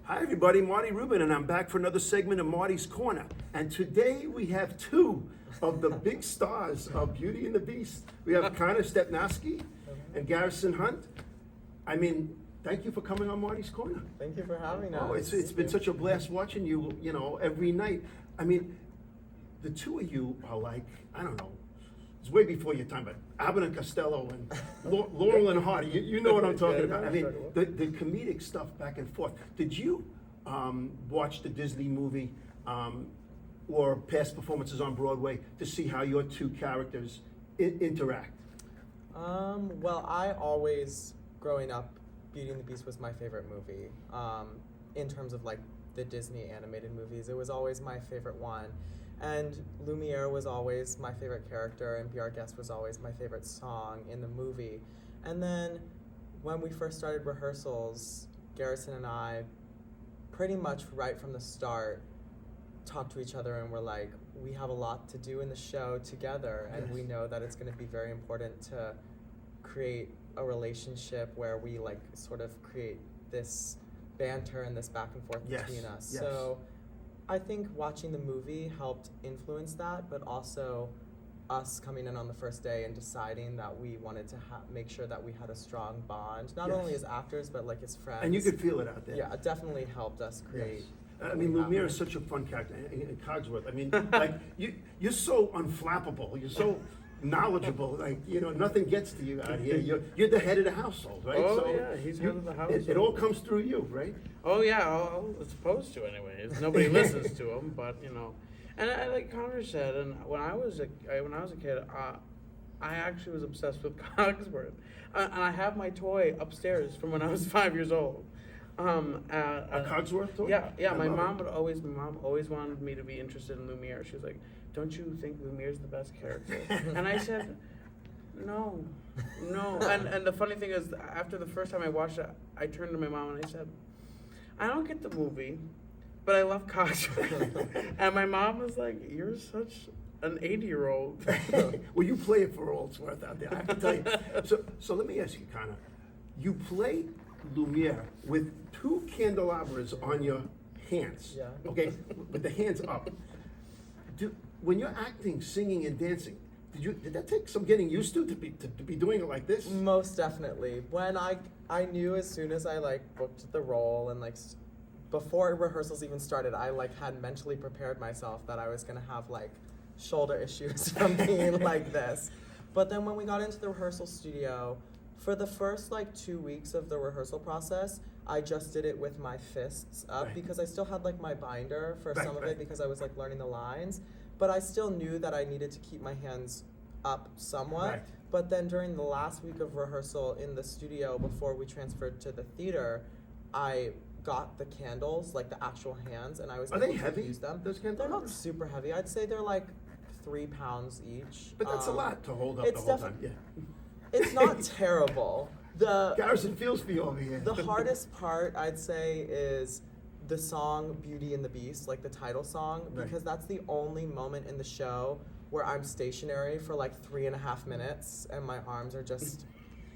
Hi everybody, Marty Rubin, and I'm back for another segment of Marty's Corner. And today we have two of the big stars of Beauty and the Beast. We have Conor Stepnowski and Garrison Hunt. I mean, thank you for coming on Marty's Corner. Thank you for having us. Oh, it's been such a blast watching you, you know, every night. I mean, the two of you are like, I don't know, it's way before your time, but Abbott and Costello and Laurel and Hardy, you know what I'm talking about. I mean, the comedic stuff back and forth. Did you watch the Disney movie or past performances on Broadway to see how your two characters interact? Well, I always, growing up, Beauty and the Beast was my favorite movie. In terms of like the Disney animated movies, it was always my favorite one. And Lumiere was always my favorite character, and Be Our Guest was always my favorite song in the movie. And then when we first started rehearsals, Garrison and I, pretty much right from the start, talked to each other and were like, we have a lot to do in the show together, and we know that it's going to be very important to create a relationship where we like sort of create this banter and this back and forth between us. Yes. So I think watching the movie helped influence that, but also us coming in on the first day and deciding that we wanted to make sure that we had a strong bond, not only as actors, but like as friends. And you could feel it out there. Yeah, it definitely helped us create. I mean, Lumiere is such a fun character, and Cogsworth. I mean, like, you're so unflappable. You're so knowledgeable. Like, you know, nothing gets to you out here. You're the head of the household, right? Oh, so yeah, he's head of the household. It all comes through you, right? Oh yeah, it's supposed to anyway. Nobody listens to him, but you know. And like Conor said, and when I was a kid, I actually was obsessed with Cogsworth, and I have my toy upstairs from when I was 5 years old. A Cogsworth toy? Yeah. My mom always wanted me to be interested in Lumiere. She was like, "Don't you think Lumiere's the best character?" And I said, No. And the funny thing is, after the first time I watched it, I turned to my mom and I said, "I don't get the movie, but I love Cogsworth." And my mom was like, "You're such an 80-year-old." Well, you play it for all it's worth out there, I have to tell you. So let me ask you, Conor. You play Lumiere with two candelabras on your hands, okay, with the hands up. When you're acting, singing, and dancing, did that take some getting used to be doing it like this? Most definitely. When I knew as soon as I like booked the role and like before rehearsals even started, I like had mentally prepared myself that I was gonna have like shoulder issues from being like this. But then when we got into the rehearsal studio, for the first like 2 weeks of the rehearsal process, I just did it with my fists up because I still had like my binder for some of it because I was like learning the lines. But I still knew that I needed to keep my hands up somewhat. Right. But then during the last week of rehearsal in the studio before we transferred to the theater, I got the candles, like the actual hands, and I was able to use them. Those candles? They're not super heavy. I'd say they're like 3 pounds each. But that's a lot to hold up the whole time. Yeah. It's not terrible. Garrison feels for you over here. The hardest part, I'd say, is the song Beauty and the Beast, like the title song, because that's the only moment in the show where I'm stationary for like 3.5 minutes and my arms are just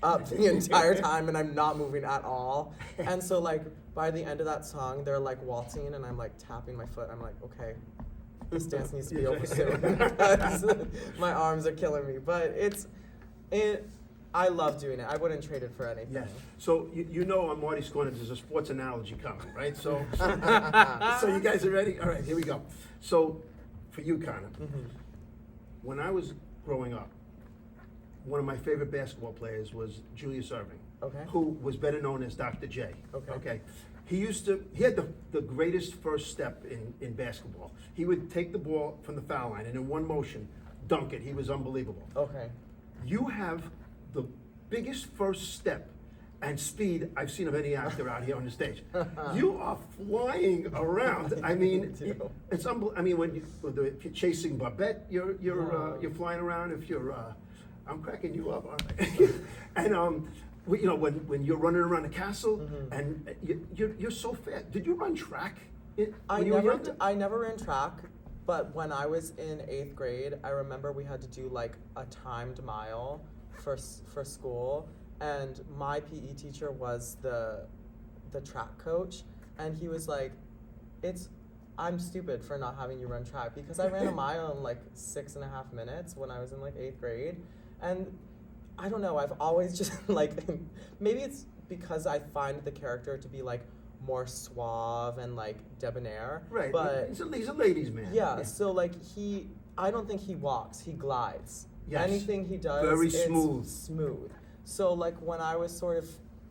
up the entire time and I'm not moving at all. And so like by the end of that song, they're like waltzing and I'm like tapping my foot. I'm like, okay, this dance needs to be over soon because my arms are killing me. But I love doing it. I wouldn't trade it for anything. Yes. So you know on Marty's Corner there's a sports analogy coming, right? So you guys are ready? All right, here we go. So for you, Conor, when I was growing up, one of my favorite basketball players was Julius Erving, who was better known as Dr. J. Okay. He had the greatest first step in basketball. He would take the ball from the foul line and in one motion, dunk it. He was unbelievable. Okay. You have the biggest first step and speed I've seen of any actor out here on the stage. You are flying around. I mean, it's unbelievable. I mean, if you're chasing Babette, you're flying around. If you're, I'm cracking you up, aren't I? And you know, when you're running around the castle and you're so fast. Did you run track? I never ran track. But when I was in 8th grade, I remember we had to do like a timed mile for school, and my PE teacher was the track coach, and he was like, I'm stupid for not having you run track because I ran a mile in like 6.5 minutes when I was in like 8th grade. And I don't know, I've always just like, maybe it's because I find the character to be like more suave and like debonair. Right, But he's a ladies' man. yeah, so like I don't think he walks, he glides. Yes. Anything he does, Very it's smooth. smooth. So like when I was sort of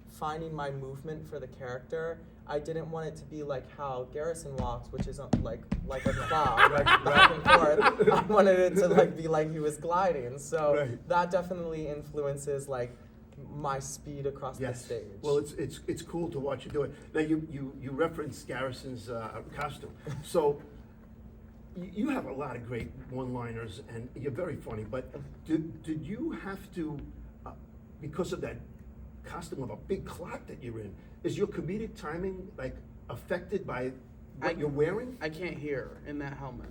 finding my movement for the character, I didn't want it to be like how Garrison walks, which is like a cloud, like back and forth. I wanted it to like be like he was gliding. So Right. that definitely influences like my speed across the Yes. stage. Well, it's cool to watch you do it. Now you referenced Garrison's costume, so you have a lot of great one-liners, and you're very funny. But did you have to, because of that costume of a big clock that you're in, is your comedic timing like affected by what you're wearing? I can't hear in that helmet.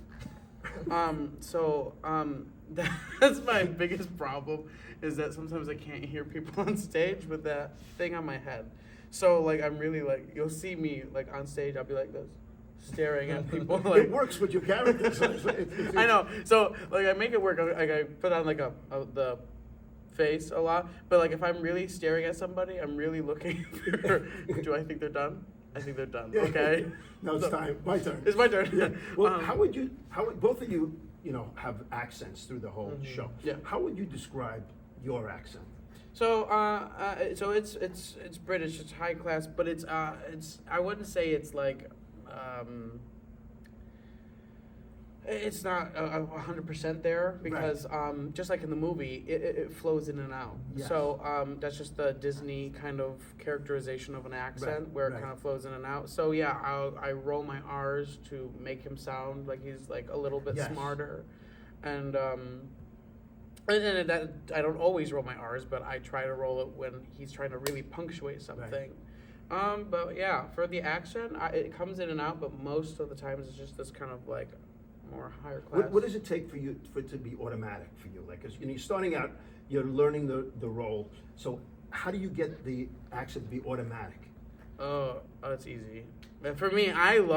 That's my biggest problem, is that sometimes I can't hear people on stage with that thing on my head. So like I'm really like, you'll see me like on stage, I'll be like this, staring at people. Like It works with your character. So I know. So like I make it work. Like I put on like the face a lot, but like if I'm really staring at somebody, I'm really looking for. Do I think they're done? I think they're done. Okay. Now it's time. My turn. It's my turn. Yeah. Well, how would both of you, have accents through the whole show? Yeah. How would you describe your accent? So it's British. It's high class, but it's I wouldn't say it's like. It's not 100% there because just like in the movie, it flows in and out. Yes. So that's just the Disney kind of characterization of an accent where it kind of flows in and out. So yeah, I roll my R's to make him sound like he's like a little bit smarter, and that I don't always roll my R's, but I try to roll it when he's trying to really punctuate something. But yeah, for the accent, it comes in and out, but most of the times it's just this kind of like more higher class. What does it take for it to be automatic for you? Like, 'cause you're starting out, you're learning the role. So how do you get the accent to be automatic? Oh, it's easy. And for me, I've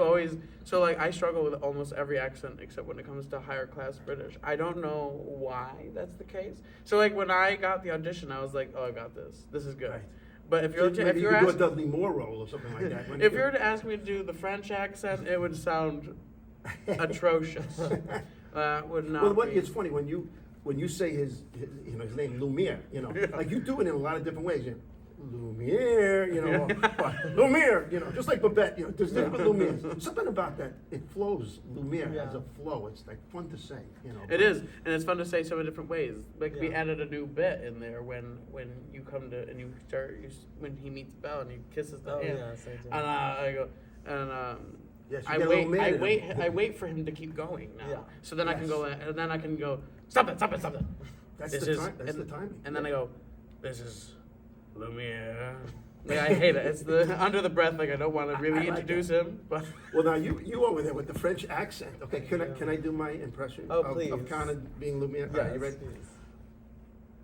always, so like I struggle with almost every accent except when it comes to higher class British. I don't know why that's the case. So like when I got the audition, I was like, oh, I got this. This is good. Right. But if you're Maybe if you you're could do a asking, Dudley Moore role or something like that. if you were to ask me to do the French accent, it would sound atrocious. Would not Well, be. it's funny when you say his name Lumiere, like you do it in a lot of different ways. Lumiere, Lumiere, just like Babette, there's different Lumiere. Something about that, it flows. Lumiere has a flow. It's like fun to say, It is, and it's fun to say so many different ways. Like we added a new bit in there when you come to and you start when he meets Belle and he kisses the hand. Yes, I do. And I go and Yes, you I get a little wait, mad I at wait, him. I wait for him to keep going now. Yeah. So then I can go, and then I can go, stop it. That's This the is- time. That's and, the timing. And then I go, this is Lumiere. Like, I hate it. It's the under the breath. Like I don't want to really I like introduce him, but Well, now you over there with the French accent. Okay, can I do my impression Oh, of please. Conor being Lumiere? All right, you ready? please.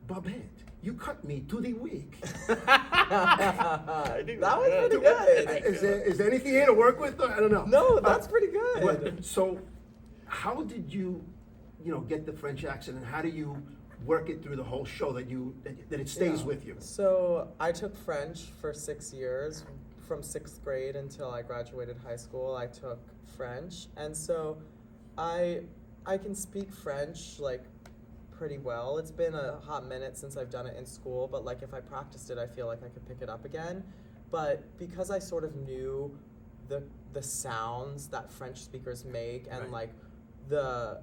Babette, you cut me to the week. I think That was that's pretty good. good. Is there anything here to work with? I don't know. No, that's pretty good. But, so, how did you, get the French accent, and how do you work it through the whole show that it stays Yeah. with you? So I took French for 6 years. From 6th grade until I graduated high school, I took French. And so I can speak French like pretty well. It's been a hot minute since I've done it in school, but like if I practiced it, I feel like I could pick it up again. But because I sort of knew the sounds that French speakers make and Right. like the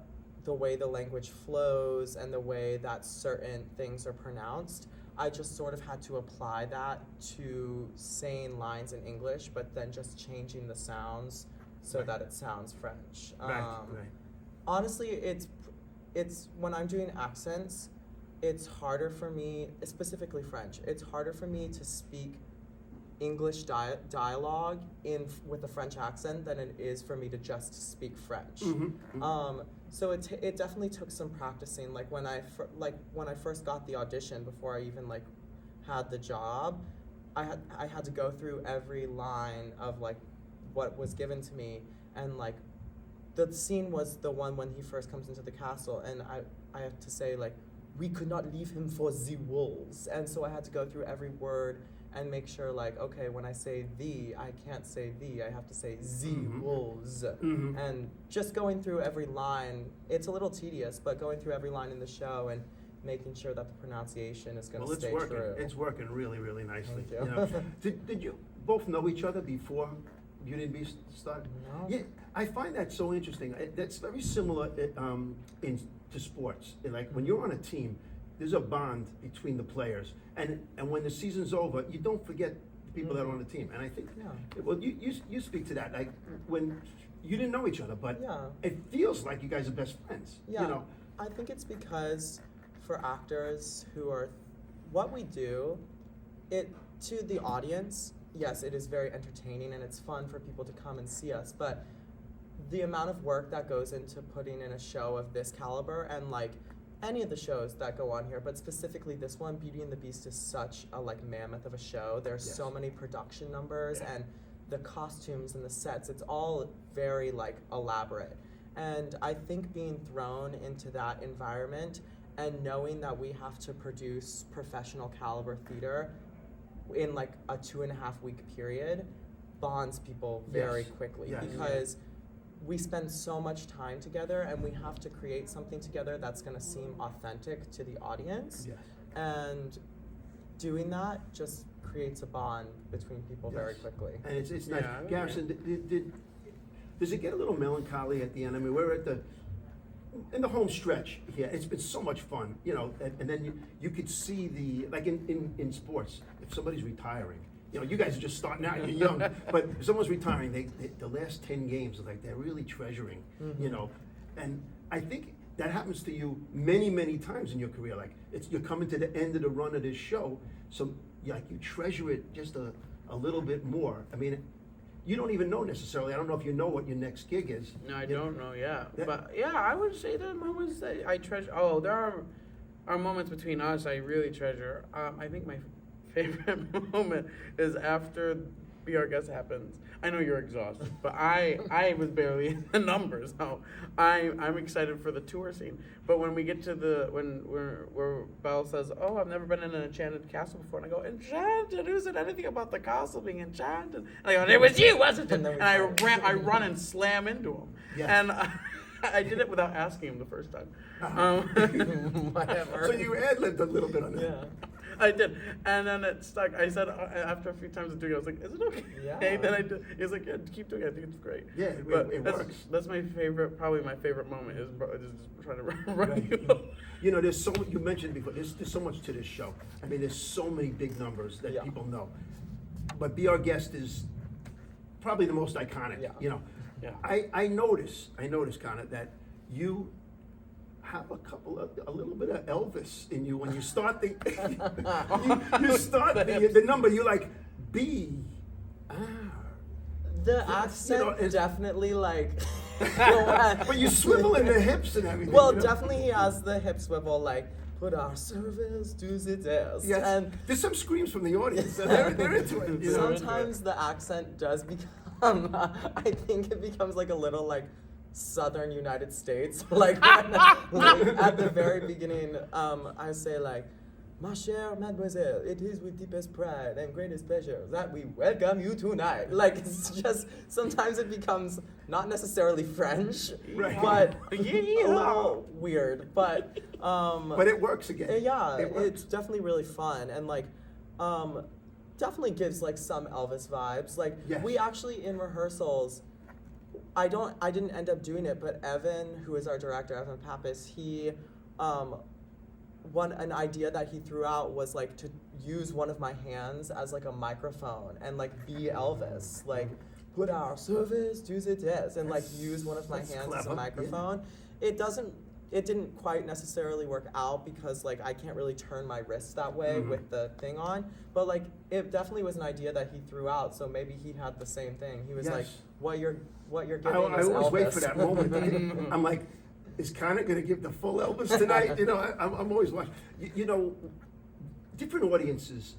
way the language flows and the way that certain things are pronounced, I just sort of had to apply that to saying lines in English, but then just changing the sounds so that it sounds French. Right. Honestly, it's when I'm doing accents, it's harder for me, specifically French. It's harder for me to speak English dialogue with a French accent than it is for me to just speak French. So it definitely took some practicing. Like when I first got the audition, before I even like had the job, I had to go through every line of like what was given to me, and like the scene was the one when he first comes into the castle, and I have to say like, we could not leave him for the wolves, and so I had to go through every word and make sure like, okay, when I say the, I can't say the, I have to say the wolves. And just going through every line, it's a little tedious, but going through every line in the show and making sure that the pronunciation is going to stay true. It's working really, really nicely. Thank you. You know? Did you both know each other before Beauty and the Beast started? No. Yeah, I find that so interesting. That's very similar to sports. Like when you're on a team, there's a bond between the players, and when the season's over, you don't forget the people that are on the team. And I think, well, you speak to that. Like when you didn't know each other, but it feels like you guys are best friends. Yeah, You know? I think it's because for actors who are, what we do, it to the audience, yes, it is very entertaining and it's fun for people to come and see us, but the amount of work that goes into putting in a show of this caliber, and like any of the shows that go on here, but specifically this one, Beauty and the Beast is such a like mammoth of a show. There's so many production numbers and the costumes and the sets, it's all very like elaborate. And I think being thrown into that environment and knowing that we have to produce professional caliber theater in like a 2.5 week period bonds people very quickly, because we spend so much time together and we have to create something together that's going to seem authentic to the audience. And doing that just creates a bond between people very quickly. And it's nice. Garrison, does it get a little melancholy at the end? I mean, we're in the home stretch here. It's been so much fun, you know, and then you could see like in sports, if somebody's retiring, you know, you guys are just starting out, you're young, but if someone's retiring, the last 10 games, like they're really treasuring, you know, and I think that happens to you many, many times in your career. Like you're coming to the end of the run of this show, so like you treasure it just a little bit more. I mean, you don't even know necessarily. I don't know if you know what your next gig is. No, I don't know. But yeah, I would say there are moments that I treasure. Oh, there are moments between us I really treasure. I think my favorite moment is after Be Our Guest happens. I know you're exhausted, but I was barely in the numbers. So I'm excited for the tour scene. But when we get to where Belle says, "Oh, I've never been in an enchanted castle before," and I go, "Enchanted? Who said anything about the castle being enchanted?" And I go, "It was you, wasn't it?" And I run and slam into him. And I did it without asking him the first time. Whatever. So you ad-libbed a little bit on that. Yeah. I did, and then it stuck. I said after a few times of doing it, I was like, "Is it okay?" Yeah. Then I did. He was like, "Yeah, keep doing it. I think it's great." Yeah, but it works. That's my favorite. Probably my favorite moment is just trying to run you. You know, there's so you mentioned before. There's so much to this show. I mean, there's so many big numbers that people know. But Be Our Guest is probably the most iconic. You know, I notice, Conor, that you have a little bit of Elvis in you when you start the you start the number. You like B R. The accent definitely like. But you swivel in the hips and everything. Well, you know? definitely he has the hip swivel, like put our service to the test. Yes. And there's some screams from the audience. They're into it. You know? sometimes the accent does become. I think it becomes like a little like Southern United States. Like at the very beginning, I say like, "Ma chère mademoiselle, it is with deepest pride and greatest pleasure that we welcome you tonight." Like it's just sometimes it becomes not necessarily French, but a little weird. But it works again. Yeah, it works. it's definitely really fun and like definitely gives like some Elvis vibes. Like we actually in rehearsals. I didn't end up doing it, but Evan, who is our director, Evan Pappas, he, an idea that he threw out was like to use one of my hands as like a microphone and like be Elvis, like put our service to the test and like use one of my hands as a microphone. It didn't quite necessarily work out because like I can't really turn my wrist that way with the thing on, but like it definitely was an idea that he threw out, so maybe he had the same thing. He was like, what you're giving I is always Elvis. wait for that moment. I'm like, is Conor going to give the full Elvis tonight? You know, I'm always watching. You know, different audiences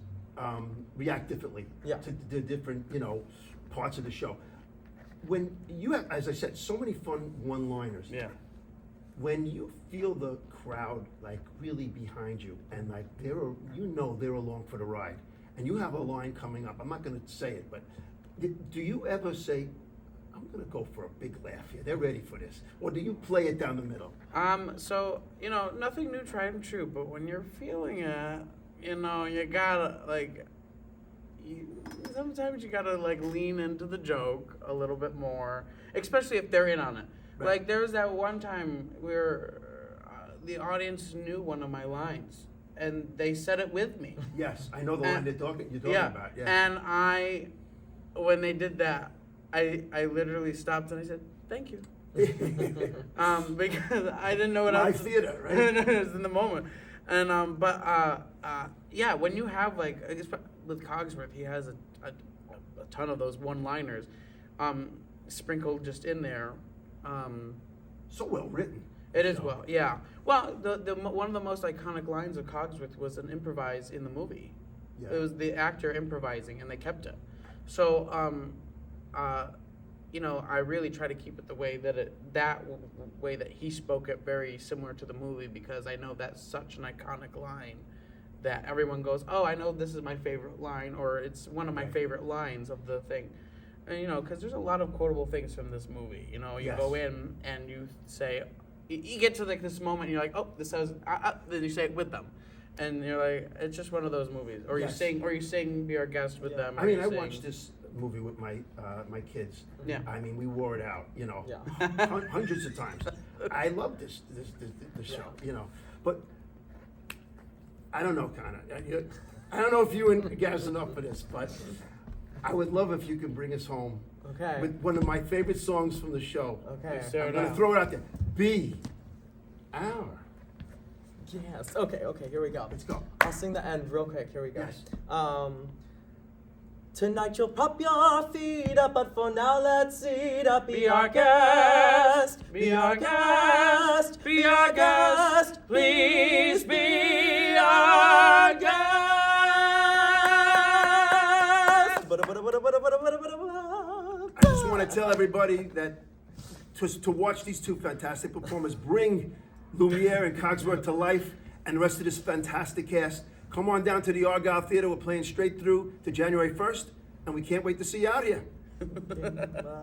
react differently Yeah. to the different, parts of the show. When you have, as I said, so many fun one-liners. Yeah. When you feel the crowd like really behind you and like they're along for the ride, and you have a line coming up, I'm not going to say it, but do you ever say, I'm going to go for a big laugh here, they're ready for this, or do you play it down the middle? So, nothing new, tried and true, but when you're feeling it, you gotta, sometimes you gotta, lean into the joke a little bit more, especially if they're in on it. Right. Like, there was that one time where the audience knew one of my lines, and they said it with me. Yes, I know the line you're talking Yeah, about. Yeah. and when they did that, I literally stopped and I said, thank you. Because I didn't know what Live else. theater, right? It was in the moment. And yeah, when you have with Cogsworth, he has a ton of those one-liners sprinkled just in there. So well written. It is well, yeah. Well, the one of the most iconic lines of Cogsworth was an improvise in the movie. Yeah. It was the actor improvising, and they kept it. So, I really try to keep it the way that way that he spoke it, very similar to the movie, because I know that's such an iconic line that everyone goes, oh, I know this is my favorite line, or it's one of my favorite lines of the thing. And, because there's a lot of quotable things from this movie. You Yes. go in and you say, you get to this moment, and you're like, oh, this says, then you say it with them. And you're like, it's just one of those movies. Or Yes. you sing Be Our Guest with them. Or I mean, you I sing- watched this movie with my kids. Yeah. I mean, we wore it out, Yeah. hundreds of times. I love this show, But I don't know, Conor. I don't know if you and Garrison up for this, but I would love if you could bring us home Okay. with one of my favorite songs from the show. Okay. So- I'm gonna throw it out there. Be our. Yes. Okay. Here we go. Let's go. I'll sing the end real quick. Here we go. Yes. Tonight you'll pop your feet up, but for now let's eat up. Be our guest. Be our guest. Be our guest. Please be our guest. I just want to tell everybody that to watch these two fantastic performers bring Lumiere and Cogsworth to life, and the rest of this fantastic cast, come on down to the Argyle Theater. We're playing straight through to January 1st, and we can't wait to see you out here. Bye.